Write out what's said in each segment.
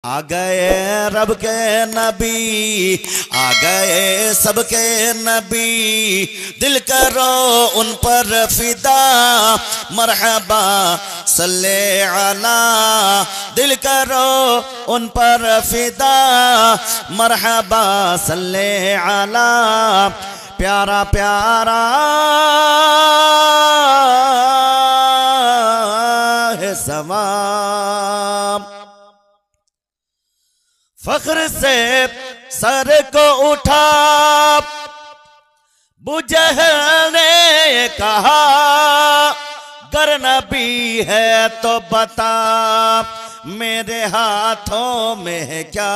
आ गए रब के नबी, आ गए सबके नबी, दिल करो उन पर फिदा, मरहबा सल्ले अला, दिल करो उन पर फिदा, मरहबा सल्ले अला, प्यारा प्यारा है सवाब। फख्र से सर को उठा बुजहल ने कहा, गर नबी है तो बता मेरे हाथों में है क्या।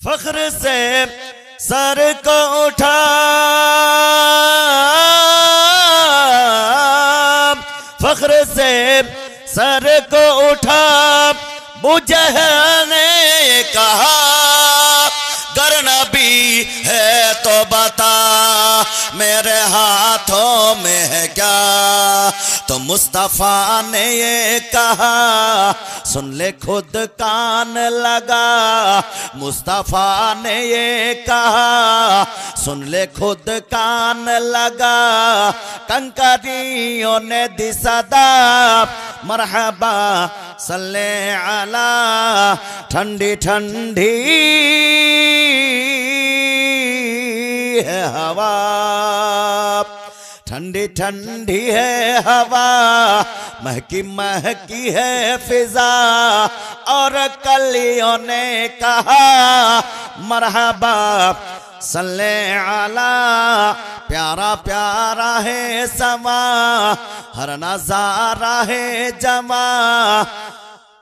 फख्र से सर को उठा फख्र से सर को उठा बुजहल ने कहा, गर नबी है तो बता मेरे हाथों में है क्या। तो मुस्तफा ने ये कहा, सुन ले खुद कान लगा, मुस्तफा ने ये कहा, सुन ले खुद कान लगा, कंकरियों ने दी सदा, मरहबा सल्ले अला, ठंडी ठंडी है हवा, ठंडी ठंडी है हवा, महकी महकी है फिजा, और कलियों ने कहा, मरहबा सल्ले अला, प्यारा प्यारा है समा, हर नजारा है जमा,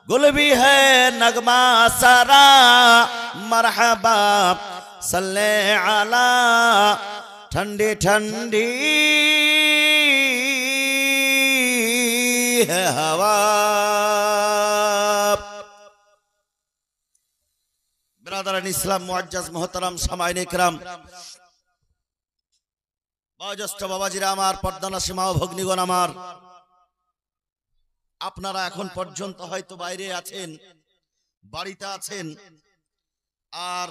गुल भी है नगमा सारा, मरहबा सल्ले अला, ठंडी ठंडी है हवा। बिरादरान इस्लाम, मुअज्जज मोहतरम सामाईन इकराम, বয়োজ্যেষ্ঠ বাবাজিরা আমার, পর্দানা সীমা ও ভগ্নীগণ আমার, আপনারা এখন পর্যন্ত হয়তো বাইরে আছেন, বাড়িতে আছেন, আর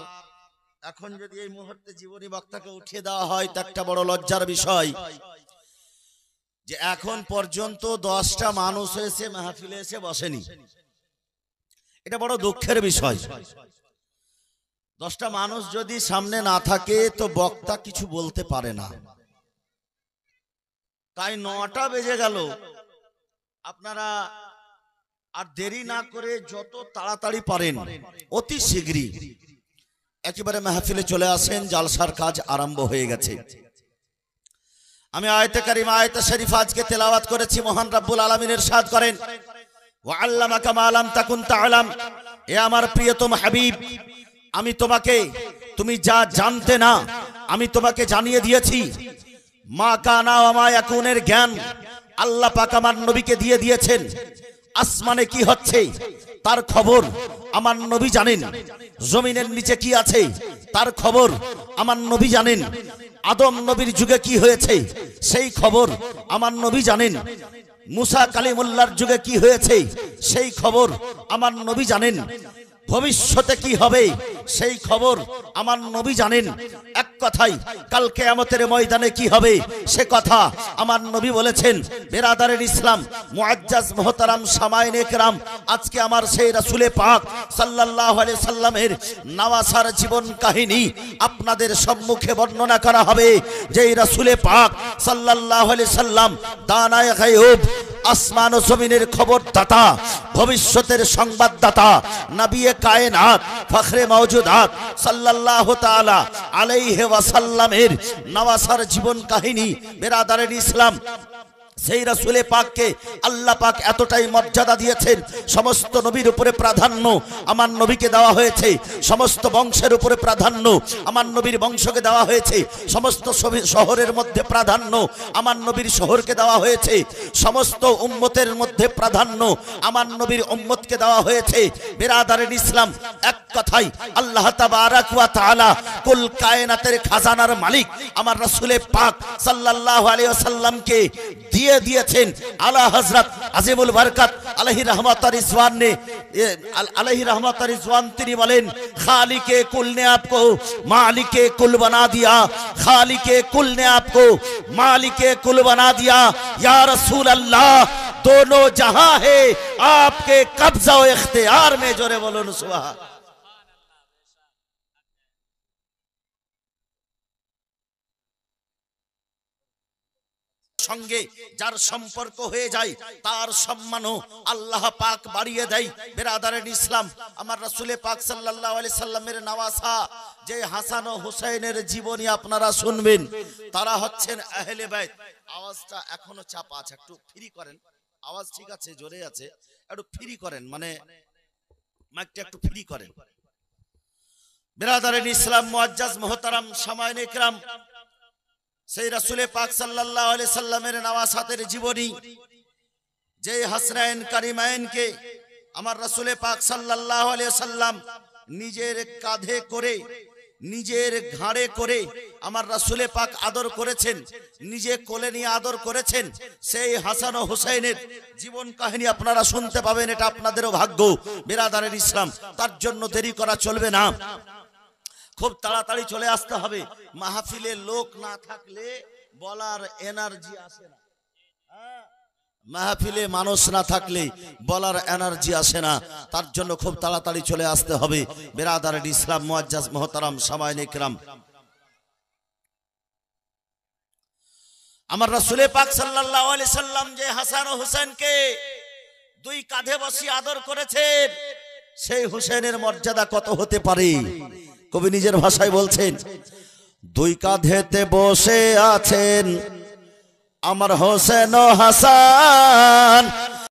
এখন যদি এই মুহূর্তে জীবনী বক্তাকে উঠিয়ে দেওয়া হয় তো একটা বড় লজ্জার বিষয় যে এখন পর্যন্ত 10টা মানুষ এসে মাহফিলে এসে বসেনি। এটা বড় দুঃখের বিষয়। 10টা মানুষ যদি সামনে না থাকে তো বক্তা কিছু বলতে পারে না। তাই 9টা বেজে গেল, আপনারা আর দেরি না করে যত তাড়াতাড়ি পারেন অতি শীঘ্রই একেবারে মাহফিলে চলে আসেন, জালসার কাজ আরম্ভ হয়ে গেছে। আমি আয়াতে কারিমা আয়াতে শরীফ আজকে তেলাওয়াত করেছি। মহান রব্বুল আলামিন ইরশাদ করেন, ওয়া আল্লামাকা মা লাম তাকুন তা'লাম, এ আমার প্রিয়তম হাবিব, আমি তোমাকে, তুমি যা জানতে না আমি তোমাকে জানিয়ে দিয়েছি। মা কানা ওয়া মা ইয়াকুনের জ্ঞান আল্লাহ পাক আমার নবীকে দিয়ে দিয়েছেন। আসমানে কি হচ্ছে তার খবর আমার নবী জানেন, জমিনের নিচে কি আছে তার খবর আমার নবী জানেন, আদম নবীর যুগে কি হয়েছে সেই খবর আমার নবী জানেন, মুসা কালিমুল্লাহর যুগে কি হয়েছে সেই খবর আমার নবী জানেন, ভবিষ্যতে কি হবে সেই খবর আমার নবী জানেন। এক কথাই কাল কিয়ামতের ময়দানে কি হবে সে কথা আমার নবী বলেছেন। বিরাদারের ইসলাম, মুআজ্জাজ মোহতারাম সামাইন ইকরাম, আজকে আমার সেই রাসূলে পাক সাল্লাল্লাহু আলাইহি সাল্লামের নওয়াসার জীবন কাহিনী আপনাদের সম্মুখে বর্ণনা করা হবে। যেই রাসূলে পাক সাল্লাল্লাহু আলাইহি সাল্লাম দানায়ে গায়ব, আসমান ও জমিনের খবরদাতা, ভবিষ্যতের সংবাদদাতা, নবী কায়নাত, ফখরে মওজুদাত সাল্লাল্লাহু তাআলা আলাইহি ওয়াসাল্লামের নওয়াসার জীবন কাহিনী। বিরাদারের ইসলাম, সেই রাসূলে পাককে আল্লাহ পাক এতটাই মর্যাদা দিয়েছেন, সমস্ত নবীর উপরে প্রাধান্য আমার নবীকে দেওয়া হয়েছে, সমস্ত বংশের উপরে প্রাধান্য আমার নবীর বংশকে দেওয়া হয়েছে, সমস্ত শহরের মধ্যে প্রাধান্য আমার নবীর শহরকে দেওয়া হয়েছে, সমস্ত উম্মতের মধ্যে প্রাধান্য আমার নবীর উম্মতকে দেওয়া হয়েছে। বিরাদারের ইসলাম, এক কথাই আল্লাহ তাবারাক ওয়া তাআলা কুল কায়নাতের খাজানার মালিক আমার রাসূলে পাক সাল্লাল্লাহু আলাইহি ওয়াসাল্লামকে দিয়ে দিয়েছেন আলা হযরত আজিমুল বরকত আলাইহি रहमत और रिजवान ने আলাইহি रहमत और रिजवान তিনি বলেন खालिके कुल ने आपको मालिके कुल बना दिया खालिके कुल ने आपको मालिके कुल बना दिया या रसूल अल्लाह दोनों जहां है आपके कब्जा और इख्तियार में जोरे बोलो सुभान संगे जार सम्पर्क हो जाए तार सम्मानो अल्लाह पाक बाड़िए देय बिरादारेन इस्लाम आमार रसूल पाक सल्लल्लाहु अलैहि सल्लामेर नवासा जे हासान ओ हुसैनेर जीवनी आपनारा शुनबेन तारा हच्छेन आहले बैत आवाजटा एखोनो चापा आछे एकटु फ्री करेन आवाज ठीक आछे जोरे आछे एकटु फ्री करेन माने माइकटा एकटु फ्री करेन बिरादारेन इस्लाम मुअज्जज मोहतरम सामाईन इकराम সেই রাসূলে পাক সাল্লাল্লাহু আলাইহি সাল্লামের নওয়াসাতের জীবনী যে হাসনাইন কারিমাইনকে আমার রাসূলে পাক সাল্লাল্লাহু আলাইহি সাল্লাম নিজের কাঁধে করে নিজের ঘাড়ে করে আমার রাসূলে পাক আদর করেছেন নিজে কোলে নিয়ে আদর করেছেন সেই হাসান ও হুসাইনের জীবন কাহিনী আপনারা শুনতে পাবেন এটা আপনাদেরও ভাগ্য বিরাদারের ইসলাম তার জন্য দেরি করা চলবে না खूब ताड़ाताड़ी चले आसते हबे महफिले लोक ना थाकले बलार एनार्जी आसे ना महफिले मानुष ना थाकले बलार एनार्जी आसे ना तार जन्य खूब ताड़ाताड़ी चले आसते हबे बिरादारेर इस्लाम मुअज्जज मोहतरम सामाईन इकराम आमार रसूल पाक सल्लल्लाहु अलैहि सल्लाम जे हासान ओ हुसैन के दुई काঁধে বসিয়ে आदर করেছেন সেই হুসেনের মর্যাদা কত হতে পারে কবি নিজের ভাষায় বলছেন দুই কাঁধেতে বসে আছেন আমার হোসেন ও হাসান